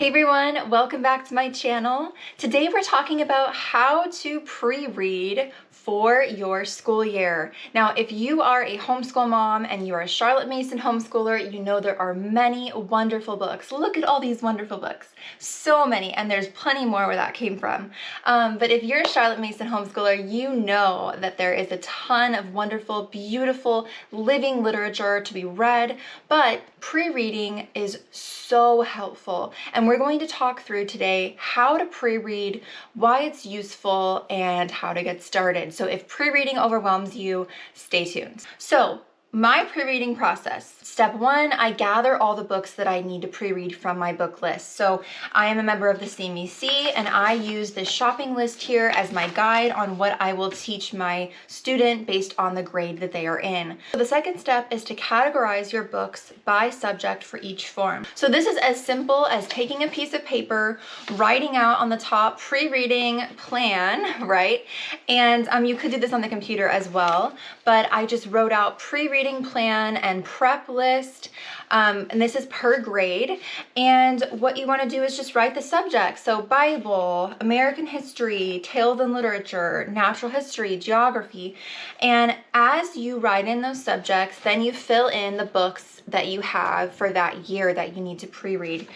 Hey everyone, welcome back to my channel. Today we're talking about how to pre-read for your school year. Now, if you are a homeschool mom and you are a Charlotte Mason homeschooler, you know there are many wonderful books. Look at all these wonderful books. So many, and there's plenty more where that came from. But if you're a Charlotte Mason homeschooler, you know that there is a ton of wonderful, beautiful, living literature to be read, but pre-reading is so helpful. And we're going to talk through today how to pre-read, why it's useful, and how to get started. So if pre-reading overwhelms you, stay tuned. So my pre-reading process. Step one, I gather all the books that I need to pre-read from my book list. So I am a member of the CMEC and I use this shopping list here as my guide on what I will teach my student based on the grade that they are in. So the second step is to categorize your books by subject for each form. So this is as simple as taking a piece of paper, writing out on the top pre-reading plan, right? And you could do this on the computer as well, but I just wrote out pre-reading plan and prep list, and this is per grade. And what you want to do is just write the subjects. So Bible, American history, tales and literature, natural history, geography. And as you write in those subjects, then you fill in the books that you have for that year that you need to pre-read.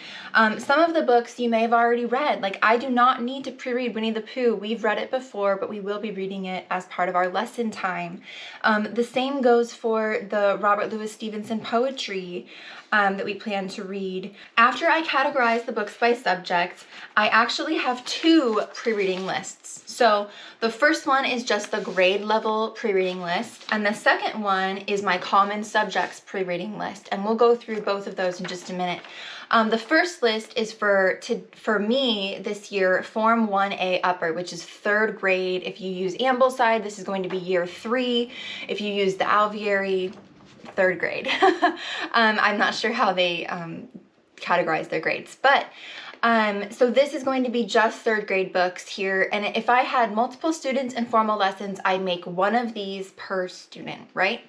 Some of the books you may have already read. Like, I do not need to pre-read Winnie the Pooh. We've read it before, but we will be reading it as part of our lesson time. The same goes for the Robert Louis Stevenson poetry that we plan to read. After I categorize the books by subject, I actually have two pre-reading lists. So the first one is just the grade level pre-reading list, and the second one is my common subjects pre-reading list, and we'll go through both of those in just a minute. The first list is for me this year, Form 1A Upper, which is third grade. If you use Ambleside, this is going to be year 3. If you use the Alvieri, third grade. I'm not sure how they categorize their grades, but so this is going to be just third grade books here. And if I had multiple students in formal lessons, I'd make one of these per student, right?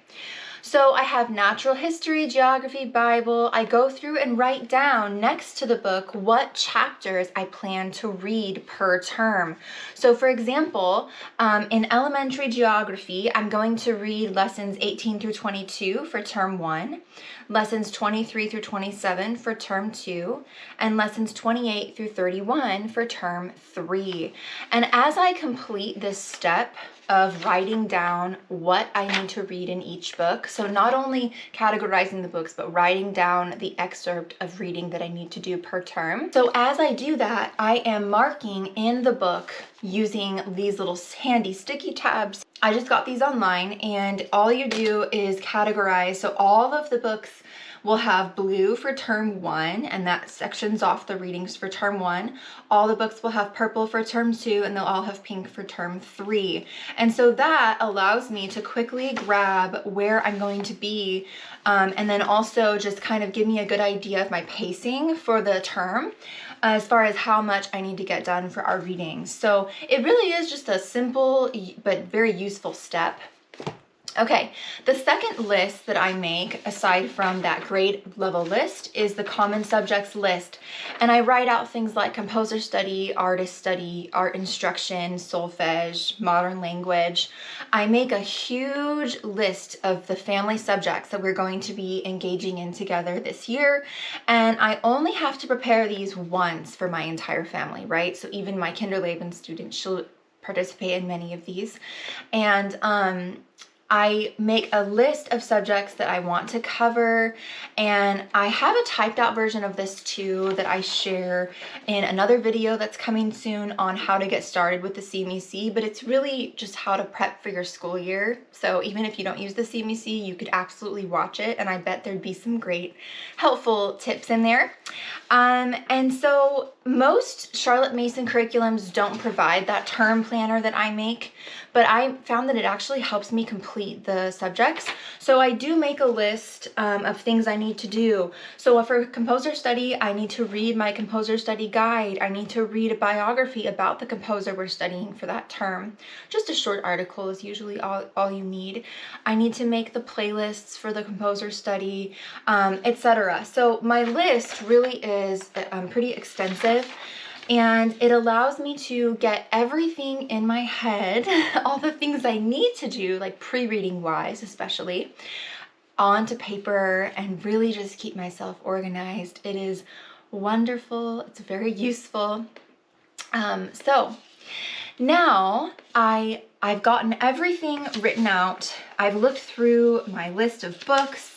So I have natural history, geography, Bible. I go through and write down next to the book what chapters I plan to read per term. So for example, in elementary geography, I'm going to read lessons 18 through 22 for term 1, lessons 23 through 27 for term 2, and lessons 28 through 31 for term 3. And as I complete this step of writing down what I need to read in each book, so not only categorizing the books, but writing down the excerpt of reading that I need to do per term. So as I do that, I am marking in the book using these little handy sticky tabs. I just got these online, and all you do is categorize. So all of the books will have blue for term 1, and that sections off the readings for term 1. All the books will have purple for term 2, and they'll all have pink for term 3. And so that allows me to quickly grab where I'm going to be, and then also just kind of give me a good idea of my pacing for the term as far as how much I need to get done for our readings. So it really is just a simple but very useful step. Okay, the second list that I make, aside from that grade level list, is the common subjects list. And I write out things like composer study, artist study, art instruction, solfege, modern language. I make a huge list of the family subjects that we're going to be engaging in together this year. And I only have to prepare these once for my entire family, right? So even my Kinderleben student, she'll participate in many of these. And I make a list of subjects that I want to cover, and I have a typed out version of this too that I share in another video that's coming soon on how to get started with the CMEC, but it's really just how to prep for your school year. So even if you don't use the CMEC, you could absolutely watch it, and I bet there'd be some great helpful tips in there. And so most Charlotte Mason curriculums don't provide that term planner that I make, but I found that it actually helps me complete the subjects. So I do make a list of things I need to do. So for composer study, I need to read my composer study guide. I need to read a biography about the composer we're studying for that term. Just a short article is usually all you need. I need to make the playlists for the composer study, etc. So my list really is pretty extensive, and it allows me to get everything in my head, all the things I need to do, like pre-reading wise especially, onto paper and really just keep myself organized. It is wonderful. It's very useful. So now I've gotten everything written out. I've looked through my list of books.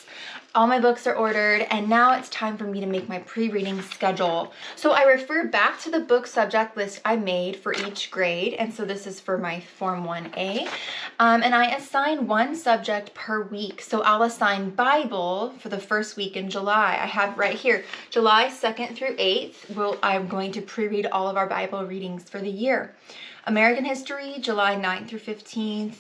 All my books are ordered, and now it's time for me to make my pre-reading schedule. So I refer back to the book subject list I made for each grade, and so this is for my Form 1A, and I assign one subject per week. So I'll assign Bible for the first week in July. I have right here, July 2nd through 8th, I'm going to pre-read all of our Bible readings for the year. American History, July 9th through 15th,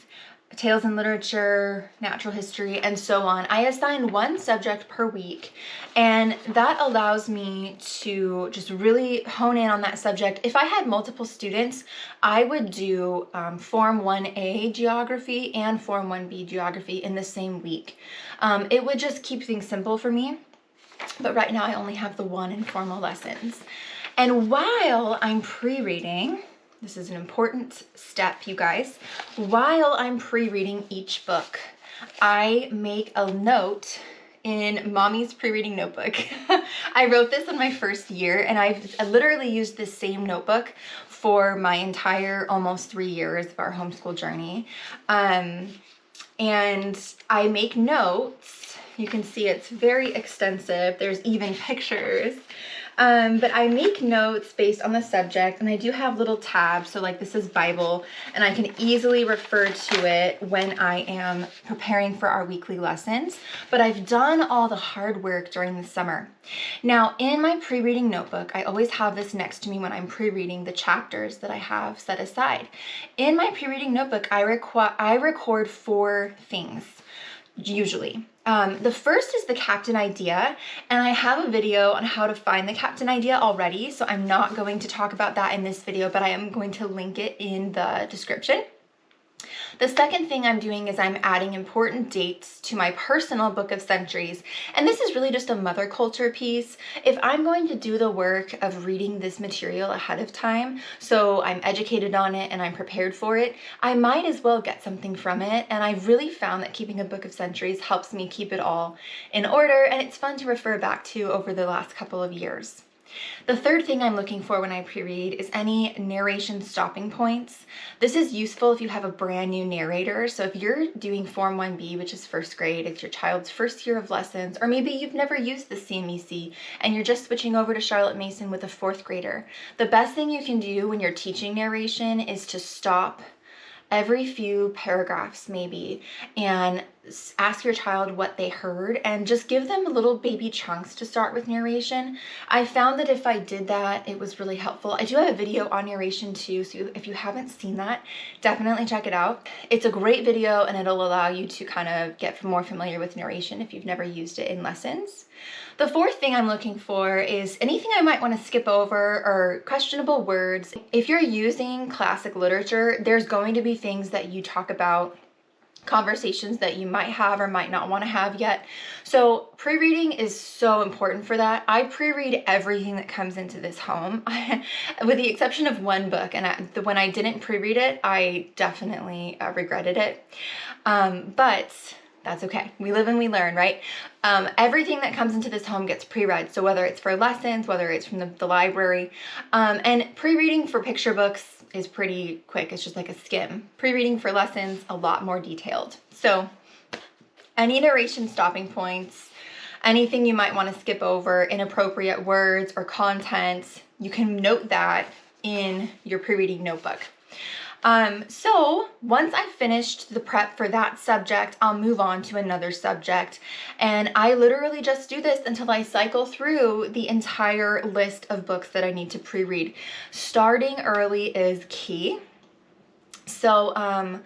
Tales in Literature, Natural History, and so on. I assign one subject per week, and that allows me to just really hone in on that subject. If I had multiple students, I would do Form 1A Geography and Form 1B Geography in the same week. It would just keep things simple for me, but right now I only have the one informal lessons. And while I'm pre-reading, this is an important step, you guys. While I'm pre-reading each book, I make a note in Mommy's pre-reading notebook. I wrote this in my first year, and I literally used this same notebook for my entire almost 3 years of our homeschool journey. And I make notes. You can see it's very extensive. There's even pictures. But I make notes based on the subject, and I do have little tabs. So like this is Bible, and I can easily refer to it when I am preparing for our weekly lessons. But I've done all the hard work during the summer. Now in my pre-reading notebook, I always have this next to me when I'm pre-reading the chapters that I have set aside. In my pre-reading notebook, I record 4 things. Usually. The first is the captain idea, and I have a video on how to find the captain idea already, so I'm not going to talk about that in this video, but I am going to link it in the description. The second thing I'm doing is I'm adding important dates to my personal book of centuries, and this is really just a mother culture piece. If I'm going to do the work of reading this material ahead of time, so I'm educated on it and I'm prepared for it, I might as well get something from it, and I've really found that keeping a book of centuries helps me keep it all in order, and it's fun to refer back to over the last couple of years. The third thing I'm looking for when I pre-read is any narration stopping points. This is useful if you have a brand new narrator. So if you're doing Form 1B, which is first grade, it's your child's first year of lessons, or maybe you've never used the CMEC and you're just switching over to Charlotte Mason with a 4th grader. The best thing you can do when you're teaching narration is to stop every few paragraphs maybe and ask your child what they heard and just give them little baby chunks to start with narration. I found that if I did that, it was really helpful. I do have a video on narration too, so if you haven't seen that, definitely check it out. It's a great video, and it'll allow you to kind of get more familiar with narration if you've never used it in lessons. The fourth thing I'm looking for is anything I might want to skip over or questionable words. If you're using classic literature, there's going to be things that you talk about, conversations that you might have or might not want to have yet. So pre-reading is so important for that. I pre-read everything that comes into this home, with the exception of one book. And when I didn't pre-read it, I definitely regretted it. But that's okay. We live and we learn, right? Everything that comes into this home gets pre-read. So whether it's for lessons, whether it's from the library, and pre-reading for picture books is pretty quick. It's just like a skim. Pre-reading for lessons, a lot more detailed. So any narration stopping points, anything you might want to skip over, inappropriate words or content, you can note that in your pre-reading notebook. So once I've finished the prep for that subject, I'll move on to another subject. And I literally just do this until I cycle through the entire list of books that I need to pre-read. Starting early is key. So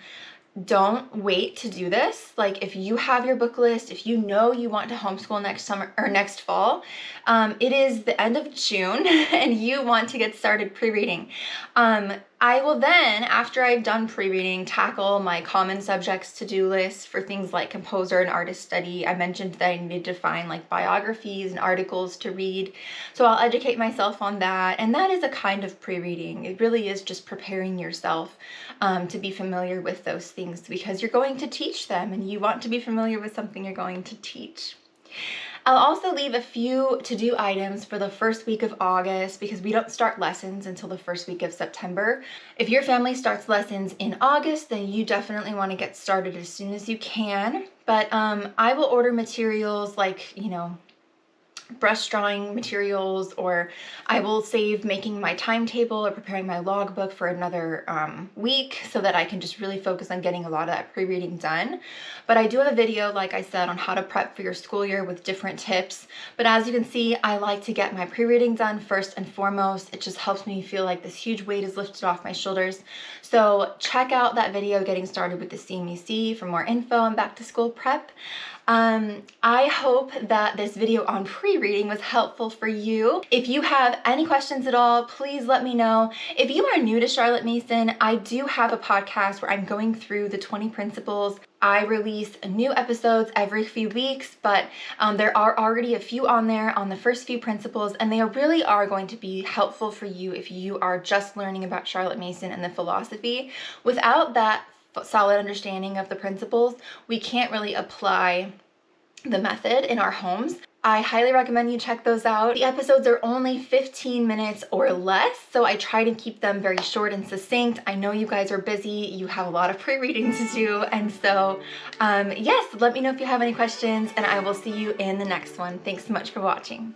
don't wait to do this. Like, if you have your book list, if you know you want to homeschool next summer or next fall, it is the end of June and you want to get started pre-reading. I will then, after I've done pre-reading, tackle my common subjects to-do list for things like composer and artist study. I mentioned that I need to find like biographies and articles to read. So I'll educate myself on that. And that is a kind of pre-reading. It really is just preparing yourself to be familiar with those things, because you're going to teach them and you want to be familiar with something you're going to teach. I'll also leave a few to-do items for the first week of August, because we don't start lessons until the first week of September. If your family starts lessons in August, then you definitely want to get started as soon as you can. But I will order materials like, brush drawing materials, or I will save making my timetable or preparing my logbook for another week so that I can just really focus on getting a lot of that pre-reading done. But I do have a video, like I said, on how to prep for your school year with different tips. But as you can see, I like to get my pre-reading done first and foremost. It just helps me feel like this huge weight is lifted off my shoulders. So check out that video, Getting Started with the CMEC, for more info on back to school prep. I hope that this video on pre-reading was helpful for you. If you have any questions at all, please let me know. If you are new to Charlotte Mason, I do have a podcast where I'm going through the 20 principles. I release new episodes every few weeks, but there are already a few on there on the first few principles, and they really are going to be helpful for you if you are just learning about Charlotte Mason and the philosophy. Without that solid understanding of the principles, we can't really apply the method in our homes. I highly recommend you check those out. The episodes are only 15 minutes or less, so I try to keep them very short and succinct. I know you guys are busy, you have a lot of pre-reading to do, and so yes, let me know if you have any questions, and I will see you in the next one. Thanks so much for watching.